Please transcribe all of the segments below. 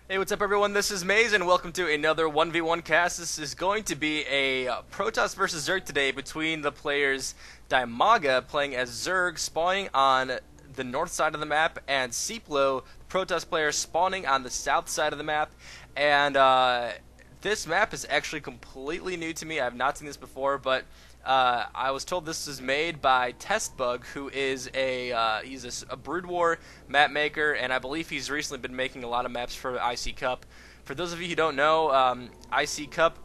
Hey, what's up, everyone? This is Maze, and welcome to another 1v1 cast. This is going to be a Protoss versus Zerg today between the players Dimaga playing as Zerg, spawning on the north side of the map, and Seiplo, the Protoss player, spawning on the south side of the map. And this map is actually completely new to me. I have not seen this before, but I was told this is made by Testbug, who is he's a Brood War map maker, and I believe he's recently been making a lot of maps for IC Cup. For those of you who don't know, IC Cup,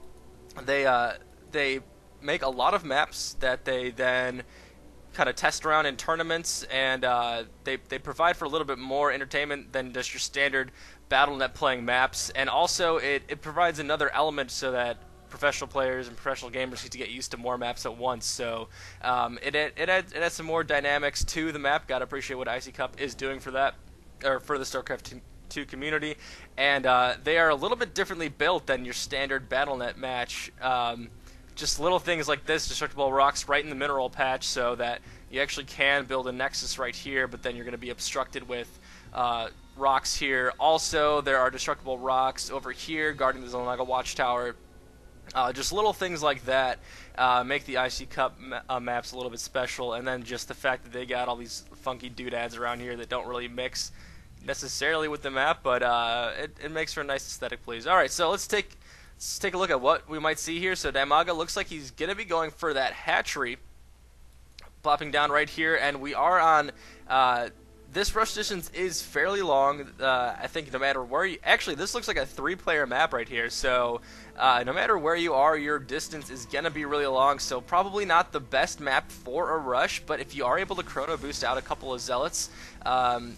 they make a lot of maps that they then kind of test around in tournaments, and they provide for a little bit more entertainment than just your standard BattleNet playing maps, and also it provides another element so that professional players and professional gamers need to get used to more maps at once. So it adds some more dynamics to the map. Gotta appreciate what IC Cup is doing for that, or for the StarCraft 2 community. And they are a little bit differently built than your standard BattleNet match. Just little things like this, destructible rocks right in the mineral patch, so that you actually can build a nexus right here, but then you're going to be obstructed with rocks here. Also, there are destructible rocks over here guarding the Dimaga watchtower. Just little things like that make the IC Cup maps a little bit special, and then just the fact that they got all these funky doodads around here that don't really mix necessarily with the map, but it makes for a nice aesthetic, please. Alright, so let's take a look at what we might see here. So Dimaga looks like he's going to be going for that hatchery, plopping down right here, and we are on... this rush distance is fairly long. I think no matter where you... Actually, this looks like a 3-player map right here, so no matter where you are, your distance is going to be really long, so probably not the best map for a rush, but if you are able to chrono boost out a couple of Zealots,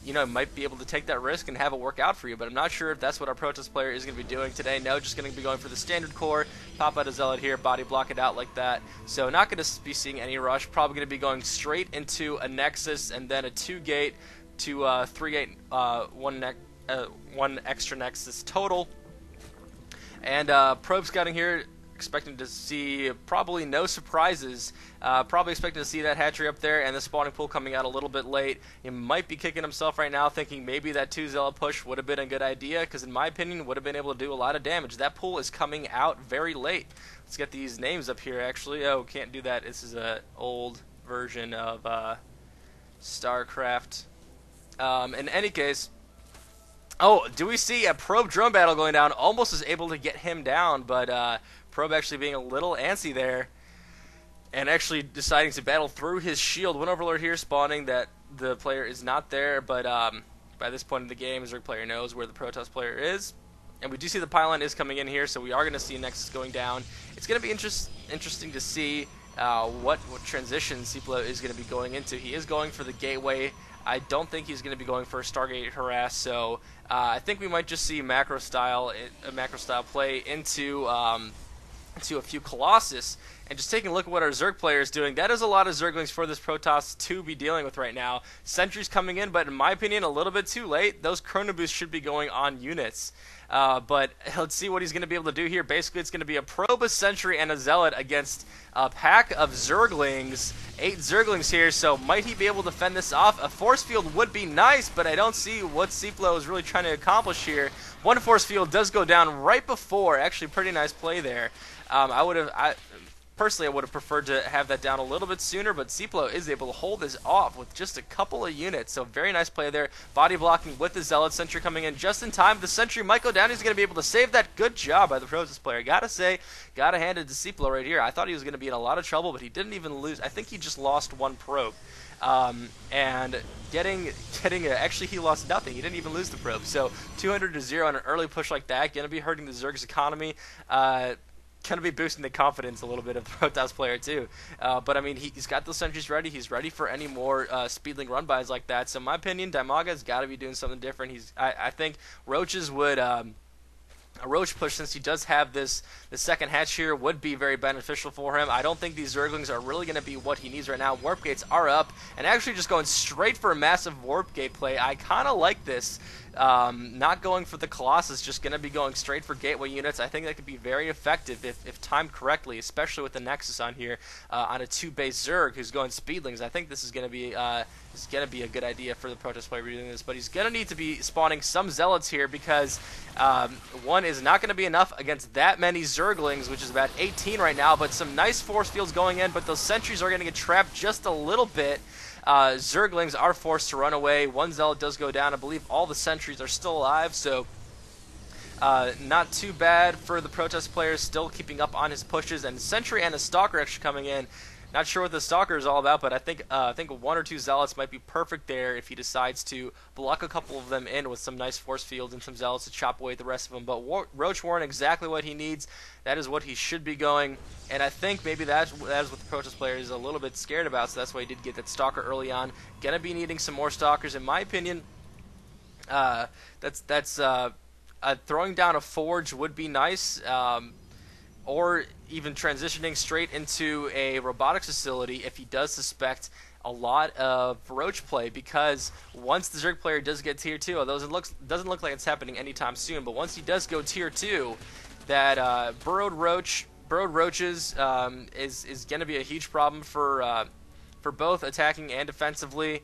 you know, might be able to take that risk and have it work out for you, but I'm not sure if that's what our Protoss player is going to be doing today. No, just going to be going for the standard core, pop out a Zealot here, body block it out like that, so not going to be seeing any rush, probably going to be going straight into a Nexus and then a 2-gate to 3-gate, one extra Nexus total. And probe scouting here, expecting to see probably no surprises. Probably expecting to see that hatchery up there and the spawning pool coming out a little bit late. He might be kicking himself right now, thinking maybe that 2-Zealot push would have been a good idea, because in my opinion, would have been able to do a lot of damage. That pool is coming out very late. Let's get these names up here, actually. Oh, can't do that. This is an old version of StarCraft. In any case, oh, do we see a Probe drone battle going down? Almost is able to get him down, but Probe actually being a little antsy there and actually deciding to battle through his shield. One Overlord here spawning that the player is not there, but by this point in the game, Zerg player knows where the Protoss player is. And we do see the pylon is coming in here, so we are going to see Nexus going down. It's going to be interesting to see what transition Seiplo is going to be going into. He is going for the gateway. I don't think he's going to be going for a Stargate harass, so I think we might just see a macro style play into a few Colossus. And just taking a look at what our Zerg player is doing, that is a lot of Zerglings for this Protoss to be dealing with right now. Sentries coming in, but in my opinion, a little bit too late. Those Chrono Boosts should be going on units. But let's see what he's going to be able to do here. Basically, it's going to be a Probe, a Sentry, and a Zealot against a pack of Zerglings. 8 Zerglings here, so might he be able to fend this off? A Force Field would be nice, but I don't see what Seiplo is really trying to accomplish here. One Force Field does go down right before. Actually, pretty nice play there. Personally, I would have preferred to have that down a little bit sooner, but Seiplo is able to hold this off with just a couple of units, so very nice play there. Body blocking with the Zealot. Sentry coming in just in time. The Sentry might go down. He's going to be able to save that. Good job by the Protoss player. Gotta hand it to Seiplo right here. I thought he was going to be in a lot of trouble, but he didn't even lose. I think he just lost one probe. And actually he lost nothing. He didn't even lose the probe. So 200-0 on an early push like that, going to be hurting the Zerg's economy. Going to be boosting the confidence a little bit of the Protoss player too. But I mean, he's got those sentries ready. He's ready for any more speedling run bys like that. So in my opinion, Dimaga's got to be doing something different. I think Roaches would a Roach push, since he does have the second hatch here, would be very beneficial for him. I don't think these Zerglings are really going to be what he needs right now. Warp gates are up, and actually just going straight for a massive warp gate play. I kind of like this. not going for the Colossus, just going to be going straight for gateway units. I think that could be very effective if timed correctly, especially with the Nexus on here on a 2-base Zerg who's going Speedlings. I think this is going to be a good idea for the Protest player doing this, but he's going to need to be spawning some Zealots here because one is not going to be enough against that many Zerglings, which is about 18 right now, but some nice force fields going in, but those sentries are going to get trapped just a little bit. Zerglings are forced to run away. One Zealot does go down. I believe all the sentries are still alive, so not too bad for the Protest players, still keeping up on his pushes, and Sentry and a Stalker actually coming in. Not sure what the Stalker is all about, but I think 1 or 2 Zealots might be perfect there if he decides to block a couple of them in with some nice force fields and some Zealots to chop away the rest of them. But Roach Warren, exactly what he needs. That is what he should be going, and I think maybe that is what the Protest player is a little bit scared about, so that's why he did get that Stalker early on. Gonna be needing some more Stalkers, in my opinion. Throwing down a Forge would be nice. Or even transitioning straight into a robotics facility if he does suspect a lot of Roach play, because once the Zerg player does get tier 2, although it doesn't look like it's happening anytime soon, but once he does go tier 2, that burrowed roaches is going to be a huge problem for both attacking and defensively.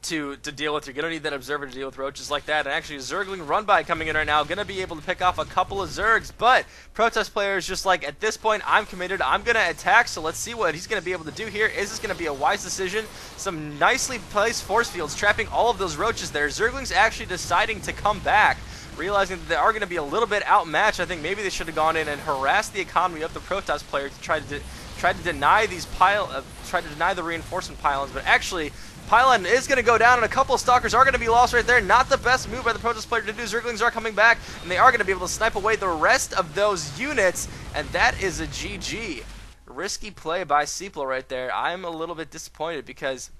To deal with. You're going to need that Observer to deal with roaches like that. And actually, Zergling Run-By coming in right now, going to be able to pick off a couple of Zergs. But Protest player is just like, at this point, I'm committed. I'm going to attack, so let's see what he's going to be able to do here. Is this going to be a wise decision? Some nicely placed force fields, trapping all of those roaches there. Zergling's actually deciding to come back, realizing that they are going to be a little bit outmatched. I think maybe they should have gone in and harassed the economy of the Protest player to try to deny the reinforcement pylons, but actually pylon is going to go down, and a couple of Stalkers are going to be lost right there. Not the best move by the Protest player to do. Zerglings are coming back, and they are going to be able to snipe away the rest of those units, and that is a GG. Risky play by Seiplo right there. I'm a little bit disappointed because,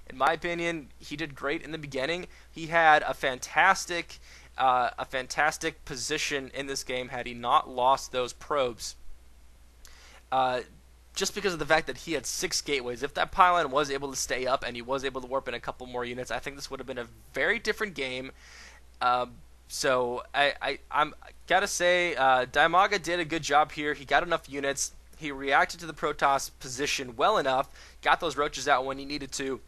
in my opinion, he did great in the beginning. He had a fantastic position in this game had he not lost those probes. Just because of the fact that he had 6 gateways. If that pylon was able to stay up and he was able to warp in a couple more units, I think this would have been a very different game. So I'm gotta say, Dimaga did a good job here. He got enough units. He reacted to the Protoss position well enough, got those roaches out when he needed to.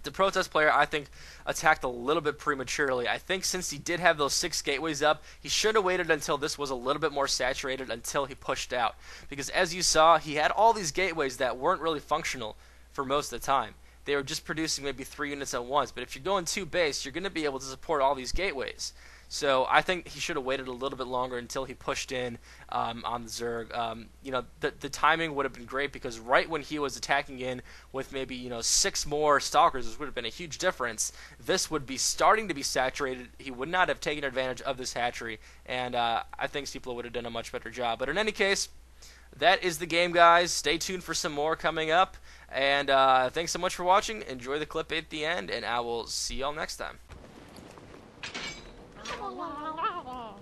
The Protest player, I think, attacked a little bit prematurely. I think since he did have those 6 gateways up, he should have waited until this was a little bit more saturated until he pushed out. Because as you saw, he had all these gateways that weren't really functional for most of the time. They were just producing maybe 3 units at once. But if you're going 2 base, you're going to be able to support all these gateways. So I think he should have waited a little bit longer until he pushed in on the Zerg. The timing would have been great because right when he was attacking in with maybe 6 more Stalkers, which would have been a huge difference, this would be starting to be saturated. He would not have taken advantage of this hatchery, and I think Seiplo would have done a much better job. But in any case, that is the game, guys. Stay tuned for some more coming up, and thanks so much for watching. Enjoy the clip at the end, and I will see y'all next time. Oh,